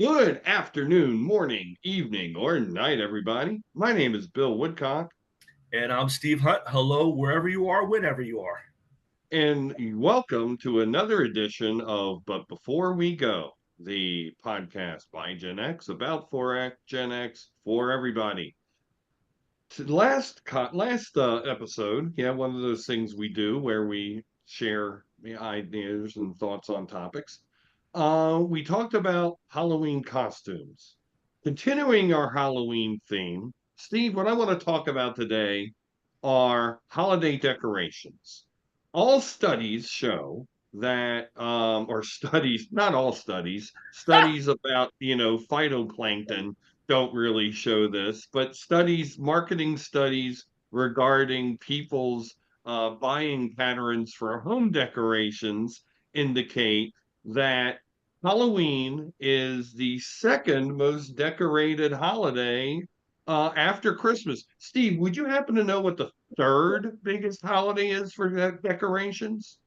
Good afternoon, morning, evening, or night, everybody. My name is Bill Woodcock, And I'm Steve Hunt. Hello, wherever you are, whenever you are. and welcome to another edition of But Before We Go, the podcast by Gen X about Gen X for everybody. Last episode, yeah, one of those things we do where we share the ideas and thoughts on topics. We talked about Halloween costumes. Continuing our Halloween theme, Steve, what I want to talk about today are holiday decorations. All studies show that, or studies, not all studies, studies about, phytoplankton don't really show this, but marketing studies regarding people's buying patterns for home decorations indicate that Halloween is the second most decorated holiday after Christmas. Steve, would you happen to know what the third biggest holiday is for decorations?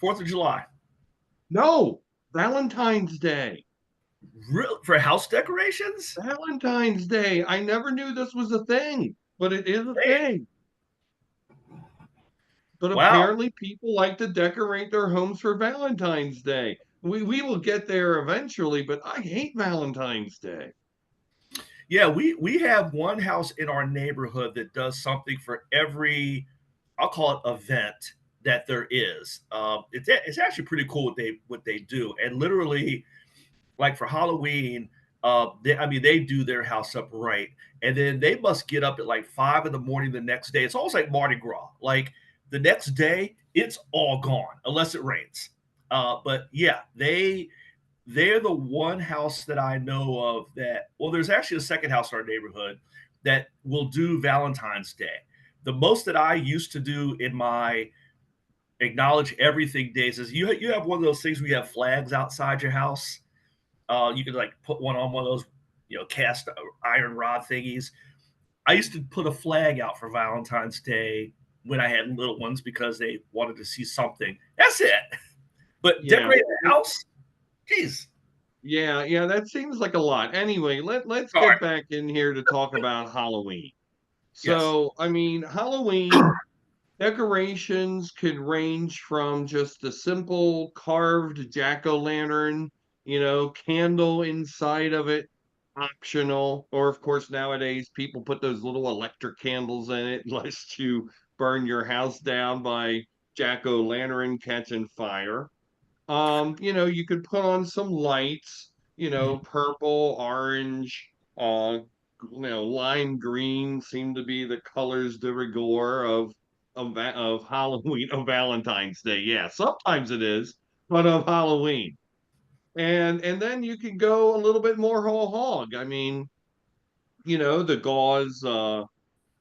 4th of July. No, Valentine's Day. Real for house decorations? Valentine's Day. I never knew this was a thing, but it is a Man, thing. But wow. apparently, people like to decorate their homes for Valentine's Day. We will get there eventually, but I hate Valentine's Day. Yeah, we have one house in our neighborhood that does something for every, I'll call it event that there is. It's actually pretty cool what they do, and literally, like for Halloween, they do their house up right, and then they must get up at like 5 in the morning the next day. It's almost like Mardi Gras. Like the next day, it's all gone unless it rains. But yeah, they're the one house that I know of that. Well, there's actually a second house in our neighborhood that will do Valentine's Day. The most that I used to do in my acknowledge everything days is you have one of those things where you have flags outside your house. You could like put one on one of those, cast iron rod thingies. I used to put a flag out for Valentine's Day when I had little ones because they wanted to see something. That's it. But Yeah. decorate the house, geez. Yeah, that seems like a lot. Anyway, let's Sorry. get back in here to talk about Halloween. Yes. So, I mean, Halloween decorations could range from just a simple carved jack-o'-lantern, candle inside of it, optional. Or, of course, nowadays people put those little electric candles in it, lest you burn your house down by jack-o'-lantern catching fire. You could put on some lights, Mhm. purple, orange, uh, lime green seem to be the colors de rigueur of Halloween, of Valentine's Day. Yeah, sometimes it is, but of Halloween. And then you can go a little bit more whole hog. I mean, the gauze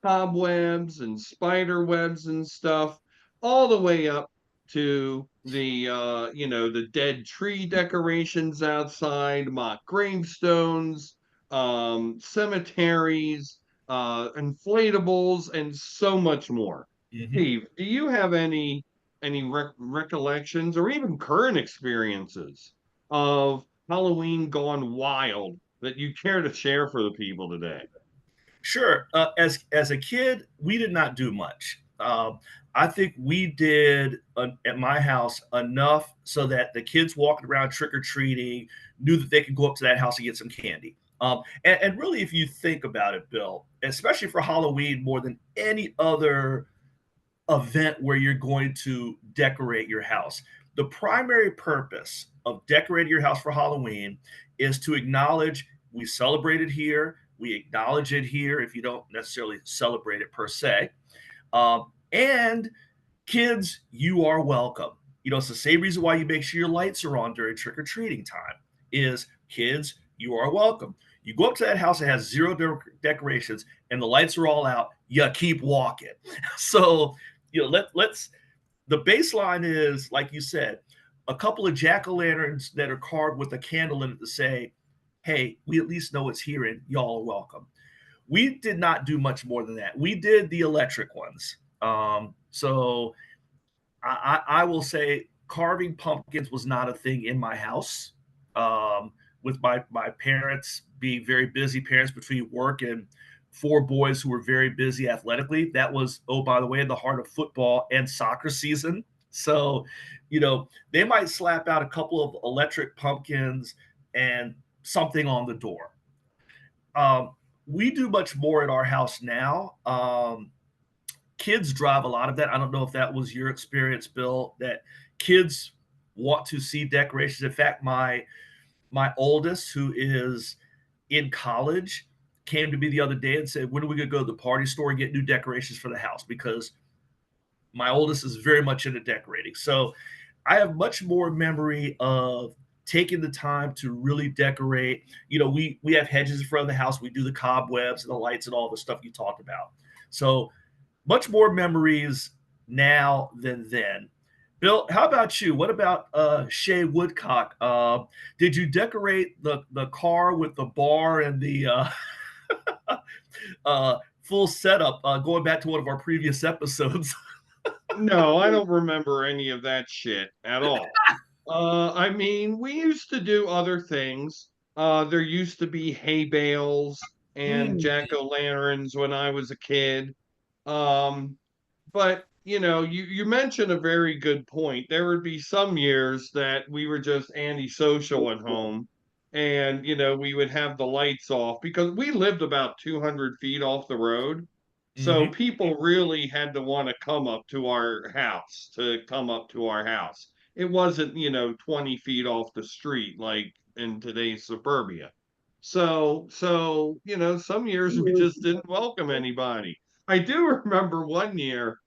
cobwebs and spider webs and stuff, all the way up to the dead tree decorations outside, mock gravestones, cemeteries, inflatables, and so much more. Mhm. Steve, do you have any recollections or even current experiences of Halloween gone wild that you care to share for the people today? Sure. As a kid, we did not do much. I think we did at my house enough so that the kids walking around trick or treating knew that they could go up to that house and get some candy. And really, if you think about it, Bill, especially for Halloween, more than any other event where you're going to decorate your house. The primary purpose of decorating your house for Halloween is to acknowledge we celebrate it here, we acknowledge it here if you don't necessarily celebrate it per se. And kids, you are welcome. It's the same reason why you make sure your lights are on during trick or treating time. Is kids, you are welcome. You go up to that house that has zero decorations and the lights are all out. You keep walking. So let's the baseline is like you said, a couple of jack-o'-lanterns that are carved with a candle in it to say, hey, we at least know it's here and y'all are welcome. We did not do much more than that. We did the electric ones. So I will say carving pumpkins was not a thing in my house. with my parents being very busy parents between work and four boys who were very busy athletically. That was, oh, by the way, in the heart of football and soccer season. So, they might slap out a couple of electric pumpkins and something on the door. Um, we do much more at our house now. Kids drive a lot of that. I don't know if that was your experience, Bill, that kids want to see decorations. In fact, my oldest, who is in college, came to me the other day and said, "When are we going to go to the party store and get new decorations for the house?" Because my oldest is very much into decorating. So I have much more memory of taking the time to really decorate. We have hedges in front of the house. We do the cobwebs and the lights and all the stuff you talked about. So much more memories now than then. Bill, how about you? What about Shay Woodcock? Did you decorate the car with the bar and the full setup? Going back to one of our previous episodes. No, I don't remember any of that shit at all. I mean, we used to do other things. There used to be hay bales and Mm, jack-o'-lanterns when I was a kid. Um, but you mentioned a very good point. There would be some years that we were just antisocial at home, and we would have the lights off because we lived about 200 feet off the road. So mhm. people really had to want to come up to our house. It wasn't, 20 feet off the street like in today's suburbia. So, some years we just didn't welcome anybody. I do remember one year,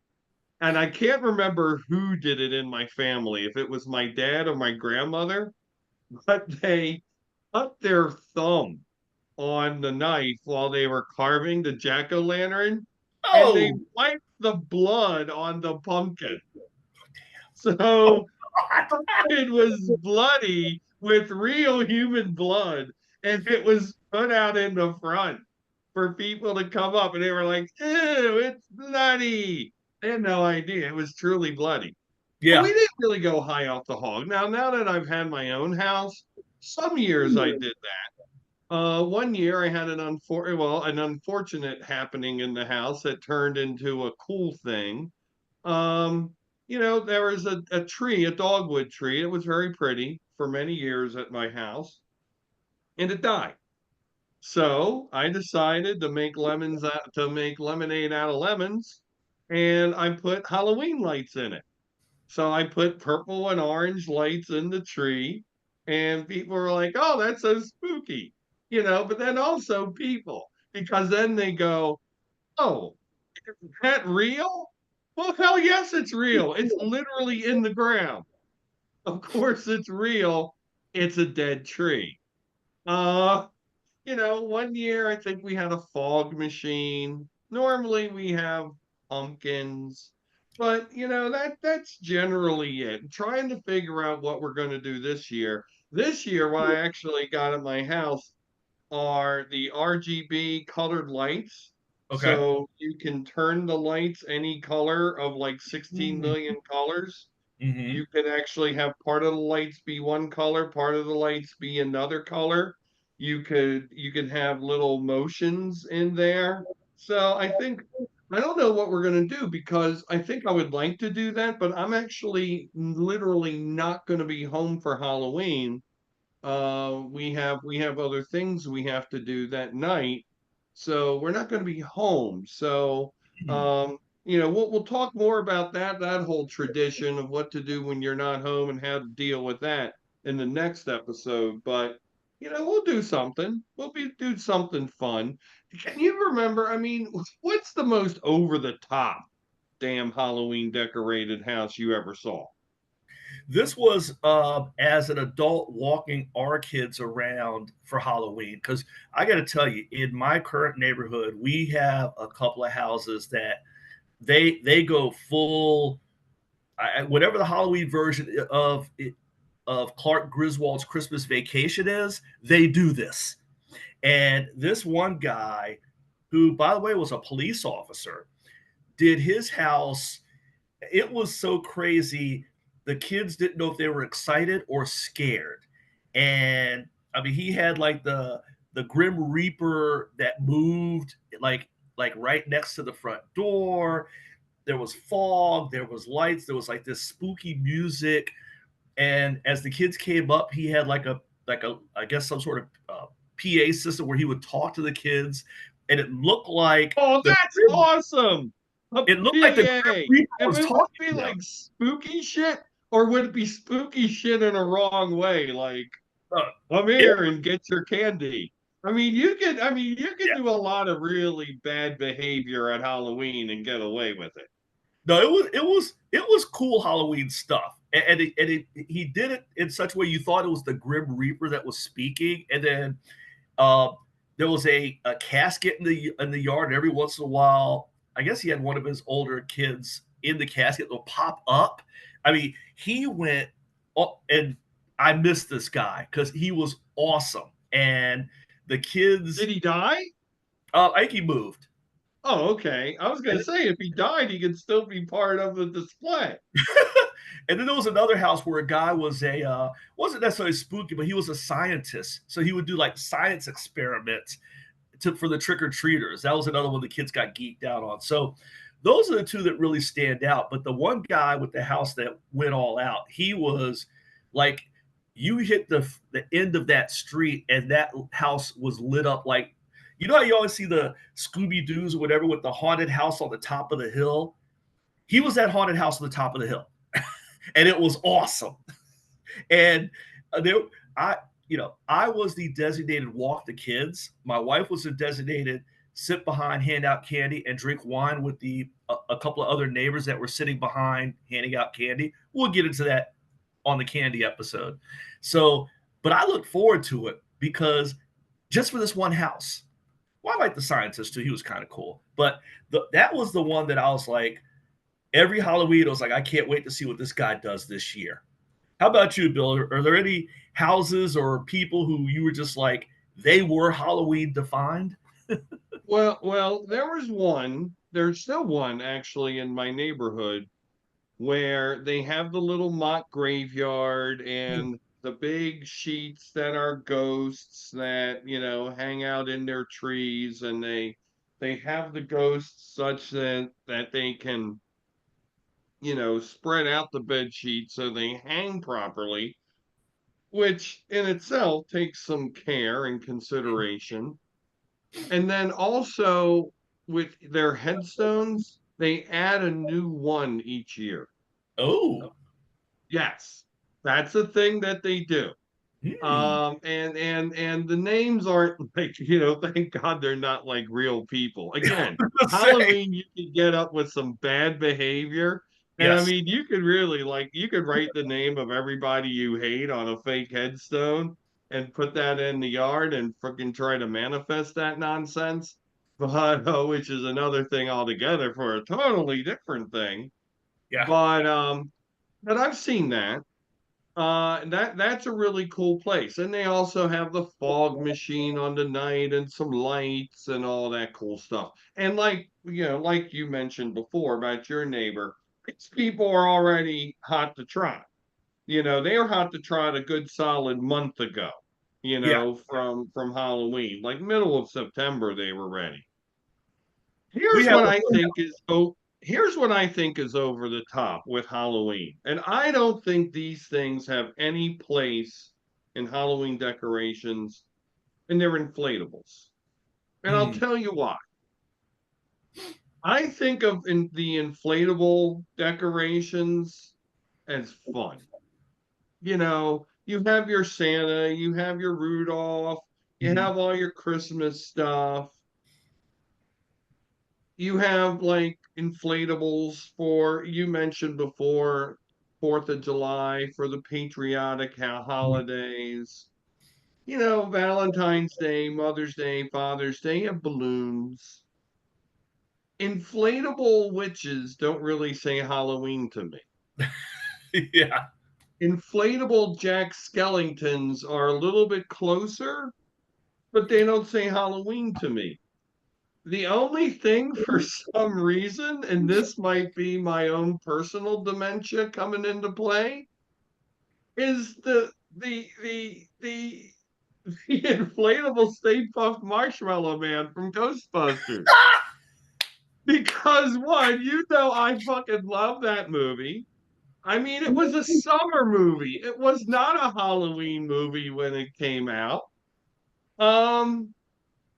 and I can't remember who did it in my family, if it was my dad or my grandmother, but they cut their thumb on the knife while they were carving the jack-o'-lantern, and they Oh, wiped the blood on the pumpkin. oh So God. it was bloody with real human blood, and it was put out in the front for people to come up, and they were like, "Ew, it's bloody." They had no idea it was truly bloody. But we Yeah. didn't really go high off the hog. Now that I've had my own house, some years I did that. One year I had an unfortunate happening in the house that turned into a cool thing. Um, there was a tree, a dogwood tree. It was very pretty for many years at my house, and it died. So I decided to make lemonade out of lemons, and I put Halloween lights in it. So I put purple and orange lights in the tree, and people were like, "Oh, that's so spooky," But then also people, because then they go, "Oh, is that real?" Well, hell yes, it's real. It's literally in the ground. Of course, it's real. It's a dead tree. Uh, one year I think we had a fog machine. Normally we have pumpkins, but that's generally it. Trying to figure out what we're going to do this year. This year, what I actually got at my house are the RGB colored lights. Okay. So you can turn the lights any color of like 16 Mm, million colors. mhm. You can actually have part of the lights be one color, part of the lights be another color. You can have little motions in there. So I don't know what we're going to do because I think I would like to do that, but I'm actually literally not going to be home for Halloween. We have other things we have to do that night, so we're not going to be home. So, we'll talk more about that whole tradition of what to do when you're not home and how to deal with that in the next episode. But we'll do something. Do something fun. Can you remember? I mean, what's the most over the top damn Halloween decorated house you ever saw? This was as an adult walking our kids around for Halloween because I got to tell you, in my current neighborhood, we have a couple of houses that they go full whatever the Halloween version of Clark Griswold's Christmas Vacation is. They do this, and this one guy, who by the way was a police officer, did his house. It was so crazy. The kids didn't know if they were excited or scared. And I mean, he had like the Grim Reaper that moved like right next to the front door. There was fog, there was lights, there was like this spooky music. And as the kids came up, he had like a I guess some sort of PA system where he would talk to the kids, and Oh, the that's Grim, awesome. A it looked like the Grim PA. Reaper If was it would talking be to them. like spooky shit, or would it be spooky shit in a wrong way? Like, Uh, come it, here and get your candy. I mean, you could yeah, do a lot of really bad behavior at Halloween and get away with it. no, it was cool Halloween stuff, he did it in such a way you thought it was the Grim Reaper that was speaking, and then uh, there was a casket in the yard, and every once in a while, I guess he had one of his older kids in the casket will pop up. I mean, he went, and I missed this guy because he was awesome, and the kids, Did he die? I think he moved. Oh, okay. I was And gonna say if he died, he could still be part of the display. and then there was another house where a guy was wasn't necessarily spooky, but he was a scientist. So he would do like science experiments for the trick or treaters. That was another one the kids got geeked out on. So those are the two that really stand out. But the one guy with the house that went all out, he was like, you hit the end of that street, and that house was lit up like, you know how you always see the Scooby Doo's or whatever with the haunted house on the top of the hill. He was that haunted house on the top of the hill, and it was awesome. And there, I, I was the designated walk the kids. My wife was the designated sit behind, hand out candy, and drink wine with a couple of other neighbors that were sitting behind handing out candy. We'll get into that on the candy episode. So, but I look forward to it because just for this one house. Well, I like the scientist too. He was kind of cool, but that was the one that I was like, every Halloween, I was like, I can't wait to see what this guy does this year. How about you, Bill? Are there any houses or people who you were just like, they were Halloween defined? Well, there was one. There's still one actually in my neighborhood where they have the little mock graveyard and the big sheets that are ghosts that, hang out in their trees, and they have the ghosts such that they can, spread out the bed sheets so they hang properly, which in itself takes some care and consideration. And then also with their headstones, they add a new one each year. Oh, Yes, that's a thing that they do. hmm. And the names aren't like, thank God they're not like real people. Again, Say Halloween, you could get up with some bad behavior. And I yes, mean, you could really like, you could write the name of everybody you hate on a fake headstone and put that in the yard and freaking try to manifest that nonsense. But, which is another thing altogether for a totally different thing. yeah. But I've seen that. That's a really cool place. And they also have the fog machine on the night and some lights and all that cool stuff. And like you mentioned before about your neighbor, these people are already hot to trot. They were hot to trot a good solid month ago, Yeah, from Halloween. Like middle of September they were ready. we Here's have what I think is oh, here's what I think is over the top with Halloween. And I don't think these things have any place in Halloween decorations, and they're inflatables. And I'll mm, tell you why. I think of the inflatable decorations as fun. You have your Santa, you have your Rudolph, you mhm. have all your Christmas stuff. You have like inflatables for, you mentioned before, Fourth of July, for the patriotic holidays. Valentine's Day, Mother's Day, Father's Day, you have balloons. Inflatable witches don't really say Halloween to me. Yeah, Inflatable Jack Skellingtons are a little bit closer, but they don't say Halloween to me. The only thing for some reason, and this might be my own personal dementia coming into play, is the the inflatable Stay Puft Marshmallow Man from Ghostbusters. Because one, I fucking love that movie. I mean, it was a summer movie. It was not a Halloween movie when it came out. Um,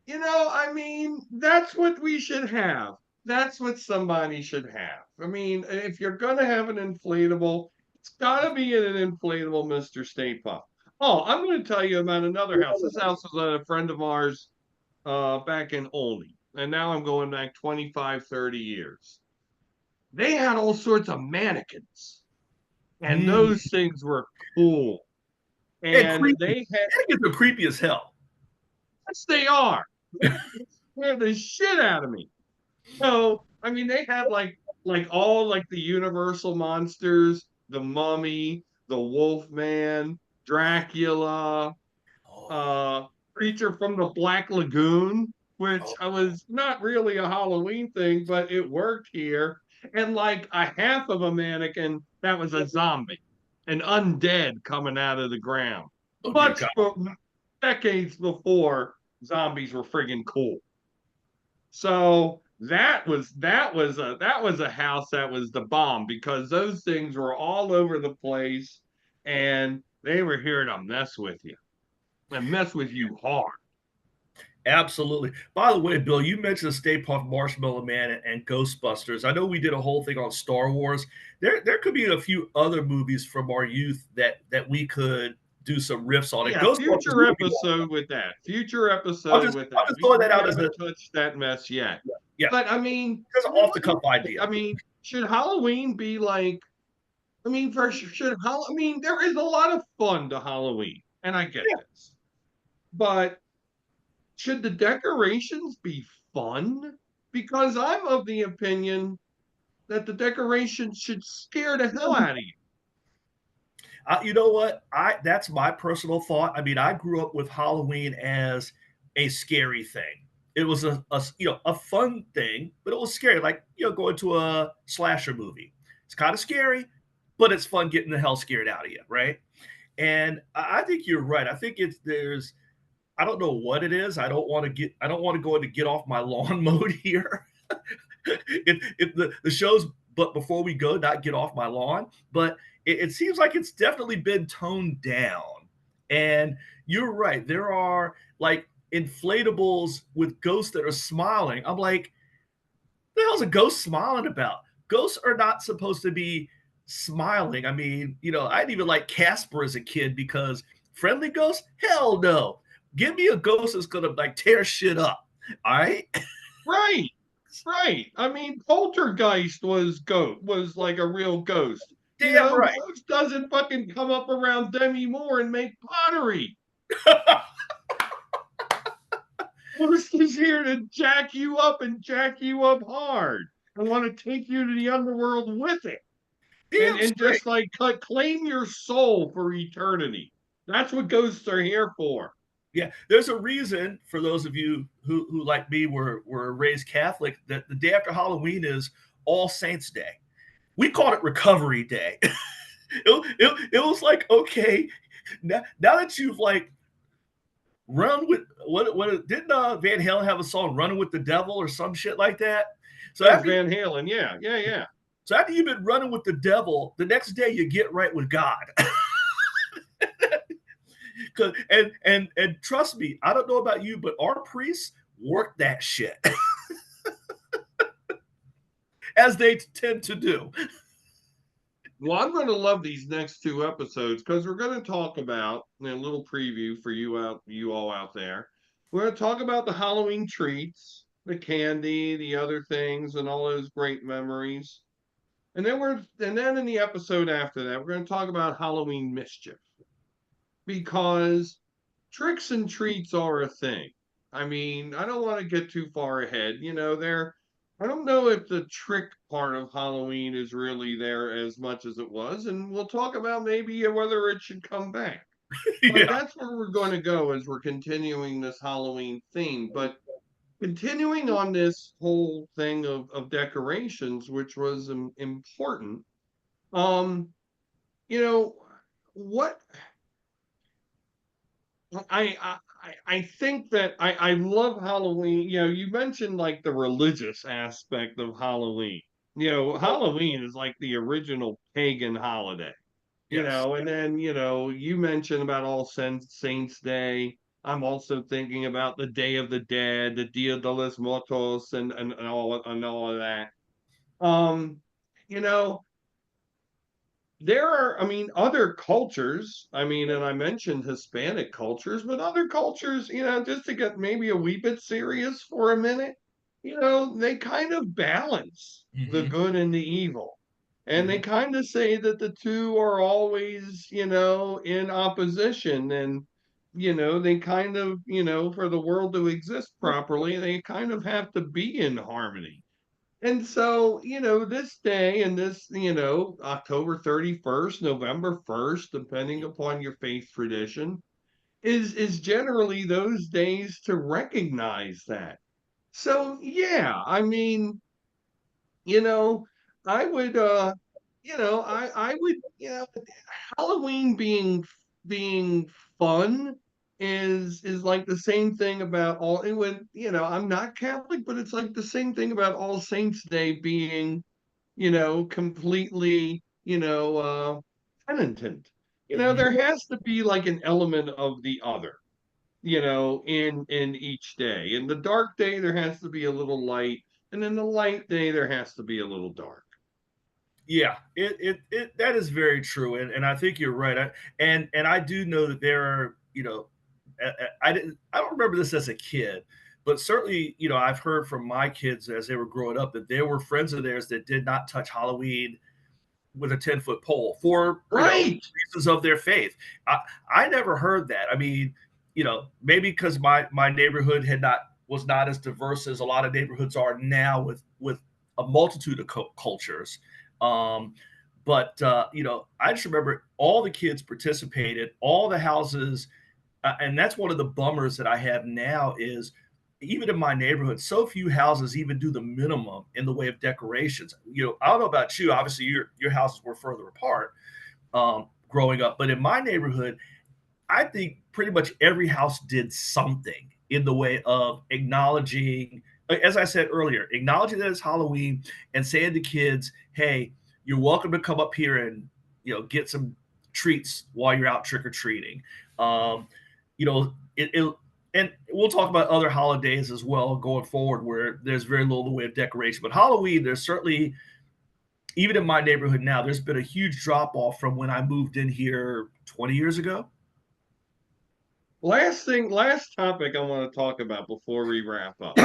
I mean, that's what we should have. That's what somebody should have. I mean, if you're gonna have an inflatable, it's gotta be an inflatable Mr. Stay Puft. Oh, I'm gonna tell you about another house. This house was a friend of ours back in Olney. And now I'm going back 25, 30 years. They had all sorts of mannequins, and Mm. those things were cool. And And creepy. they had, Mannequins are creepy as hell. yes, they are. They scared the shit out of me. So, I mean, they had like all like the Universal monsters, the Mummy, the Wolfman, Dracula, Oh, uh, Creature from the Black Lagoon, which oh, I was not really a Halloween thing, but it worked here. And like a half of a mannequin that was a zombie, an undead coming out of the ground. oh dear God. Decades before zombies were friggin' cool. So that was a house that was the bomb because those things were all over the place and they were here to mess with you and mess with you hard. Absolutely. By the way, Bill, you mentioned Stay Puft Marshmallow Man and Ghostbusters. I know we did a whole thing on Star Wars. There could be a few other movies from our youth that we could do some riffs on. And Yeah, Ghostbusters future would be one of them. episode with that. Future I'm episode just with I'm that. just We throwing that we out as a haven't touched that mess yet. yeah, But just an off the cuff idea. I mean, should Halloween be like? I mean, first should Hall? I mean, there is a lot of fun to Halloween, and I get Yeah. this. But should the decorations be fun? Because I'm of the opinion that the decorations should scare the hell out of you. You know what? I That's my personal thought. I mean, I grew up with Halloween as a scary thing. It was a fun thing, but it was scary. Like going to a slasher movie. It's kind of scary, but it's fun getting the hell scared out of you, right? And I think you're right. I think it's there's I don't know what it is. I don't want to go into get off my lawn mode here. The show's but before we go, not get off my lawn. But it seems like it's definitely been toned down. And you're right. There are like inflatables with ghosts that are smiling. I'm like, the hell's a ghost smiling about? Ghosts are not supposed to be smiling. I mean, I didn't even like Casper as a kid because friendly ghosts, hell no. Give me a ghost that's gonna like tear shit up. All right. Right, right. I mean, Poltergeist was like a real ghost. Damn right. Ghost doesn't fucking come up around Demi Moore and make pottery. Ghost is here to jack you up and jack you up hard and want to take you to the underworld with it. and Damn and straight. just like claim your soul for eternity. That's what ghosts are here for. Yeah, there's a reason for those of you who like me were raised Catholic that the day after Halloween is All Saints Day. We called it Recovery Day. It was like, okay, now that you've like run with what didn't Van Halen have a song "Running with the Devil" or some shit like that? So That was after Van Halen. Yeah, yeah, yeah. so after you've been running with the devil, the next day you get right with God. And trust me, I don't know about you, but our priests work that shit as they tend to do. Well, I'm going to love these next two episodes because we're going to talk about a little preview for you all out there. We're going to talk about the Halloween treats, the candy, the other things, and all those great memories. And then in the episode after that, we're going to talk about Halloween mischief because tricks and treats are a thing. I mean, I don't want to get too far ahead. I don't know if the trick part of Halloween is really there as much as it was, and we'll talk about maybe whether it should come back. But Yeah. that's where we're going to go as we're continuing this Halloween theme. But continuing on this whole thing of decorations, which was important, um, you know, what I think that I love Halloween. You know, you mentioned like the religious aspect of Halloween. You know, Halloween is like the original pagan holiday. You Yes. know, and then you mentioned about Saints Day. I'm also thinking about the Day of the Dead, the Dia de los Muertos, and all of that. Um, you know, there are, I mean, other cultures. I mean, and I mentioned Hispanic cultures, but other cultures, just to get maybe a wee bit serious for a minute, they kind of balance the Hmm. good and the evil. And they Hmm. kind of say that the two are always, in opposition. And, they kind of, for the world to exist properly, they kind of have to be in harmony. And so, this day and this, October 31st, November 1st, depending upon your faith tradition, is generally those days to recognize that. So, yeah, I mean, you know, I would I would, Halloween being fun is like the same thing about all it would, I'm not Catholic, but it's like the same thing about All Saints Day being, completely, penitent. Hmm. There has to be like an element of the other, in each day. In the dark day, there has to be a little light, and in the light day, there has to be a little dark. Yeah, it that is very true, and I think you're right. And I do know that there are, I don't remember this as a kid, but certainly, I've heard from my kids as they were growing up that there were friends of theirs that did not touch Halloween with a 10-foot pole for, Right. reasons of their faith. I never heard that. I mean, maybe because my neighborhood was not as diverse as a lot of neighborhoods are now with a multitude of cultures. Um, but I just remember all the kids participated, all the houses, and that's one of the bummers that I have now is even in my neighborhood, so few houses even do the minimum in the way of decorations. I don't know about you. Obviously, your houses were further apart growing up, but in my neighborhood, I think pretty much every house did something in the way of acknowledging, as I said earlier, acknowledging that it's Halloween and saying to kids, "Hey, you're welcome to come up here and get some treats while you're out trick or treating." Um, and we'll talk about other holidays as well going forward where there's very little in the way of decoration. But Halloween, there's certainly, even in my neighborhood now, there's been a huge drop off from when I moved in here 20 years ago. Last topic I want to talk about before we wrap up.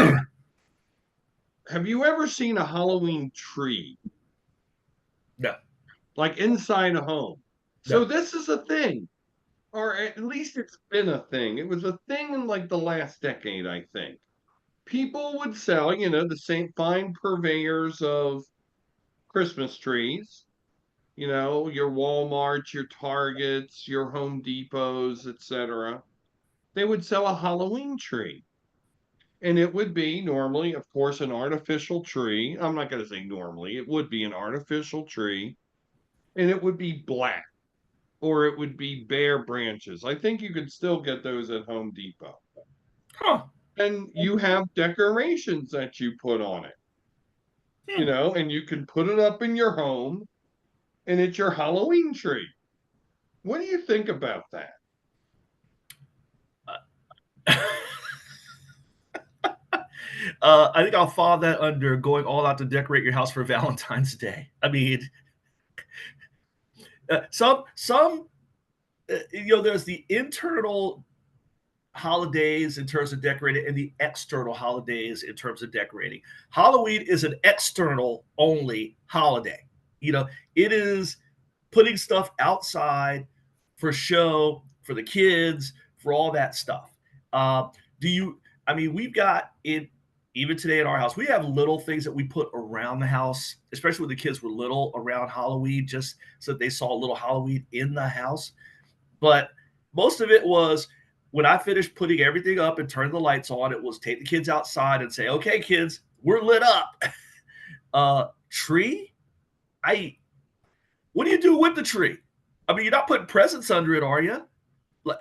Have you ever seen a Halloween tree, No, like inside a home? So no. this is a thing, or at least it's been a thing. It was a thing in like the last decade, I think. People would sell, the same fine purveyors of Christmas trees, your Walmarts, your Targets, your Home Depots, etc. They would sell a Halloween tree. And it would be normally, of course, an artificial tree. I'm not going to say normally, it would be an artificial tree, and it would be black or it would be bare branches. I think you could still get those at Home Depot. Huh. And you have decorations that you put on it, Hmm. and you can put it up in your home and it's your Halloween tree. What do you think about that? I think I'll follow that under going all out to decorate your house for Valentine's Day. I mean, some there's the internal holidays in terms of decorating and the external holidays in terms of decorating. Halloween is an external only holiday. It is putting stuff outside for show, for the kids, for all that stuff. Uh, do you? I mean, we've got it even today in our house. We have little things that we put around the house, especially when the kids were little, around Halloween, just so that they saw a little Halloween in the house. But most of it was when I finished putting everything up and turned the lights on, it was take the kids outside and say, "Okay, kids, we're lit up." Tree? I What do you do with the tree? I mean, you're not putting presents under it, are you?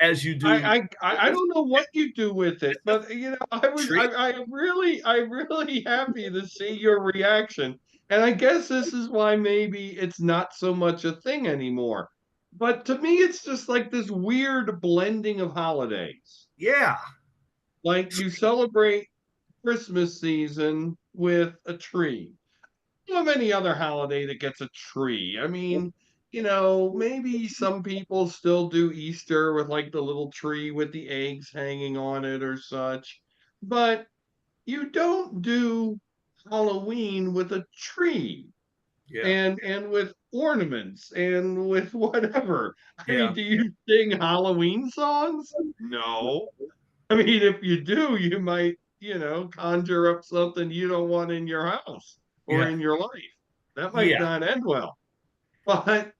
as you do I don't know what you do with it, but tree. I'm really happy to see your reaction. And I guess this is why maybe it's not so much a thing anymore. But to me, it's just like this weird blending of holidays. Yeah. Like you celebrate Christmas season with a tree. Of any other holiday that gets a tree. I mean, maybe some people still do Easter with like the little tree with the eggs hanging on it or such, but you don't do Halloween with a tree Yeah. and with ornaments and with whatever. I mean, Yeah. do you sing Halloween songs? No. I mean, if you do, you might, conjure up something you don't want in your house or Yeah. in your life. That might Yeah. not end well. But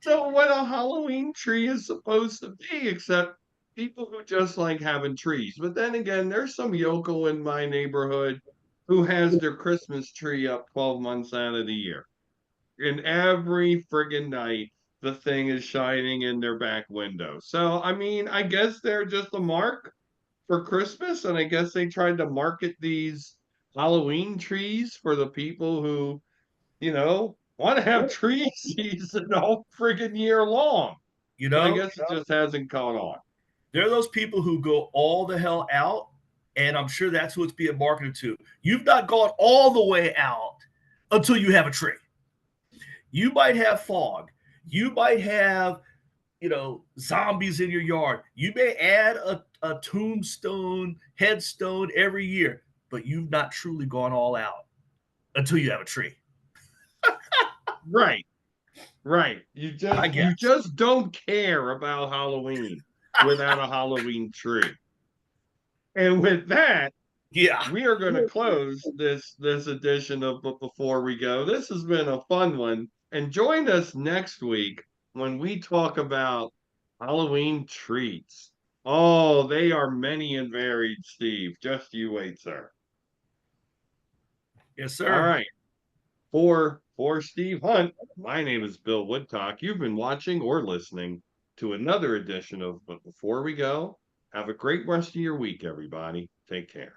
so what a Halloween tree is supposed to be, except people who just like having trees. But then again, there's some yokel in my neighborhood who has their Christmas tree up 12 months out of the year. And every friggin' night, the thing is shining in their back window. So, I mean, I guess they're just a mark for Christmas, and I guess they tried to market these Halloween trees for the people who, want to have tree season all friggin' year long. You But I know, guess it just hasn't caught on. there are those people who go all the hell out, and I'm sure that's who it's being marketed to. You've not gone all the way out until you have a tree. You might have fog. You might have, zombies in your yard. You may add a tombstone, headstone every year, but you've not truly gone all out until you have a tree. Right, right. I You guess. just don't care about Halloween without a Halloween tree. And with that, Yeah. we are going to close this edition of But Before We Go. This has been a fun one, and join us next week when we talk about Halloween treats. Oh, they are many and varied, Steve. Just you wait, sir. Yes, All sir. right. For Steve Hunt, my name is Bill Woodcock. You've been watching or listening to another edition of But Before We Go. Have a great rest of your week, everybody. Take care.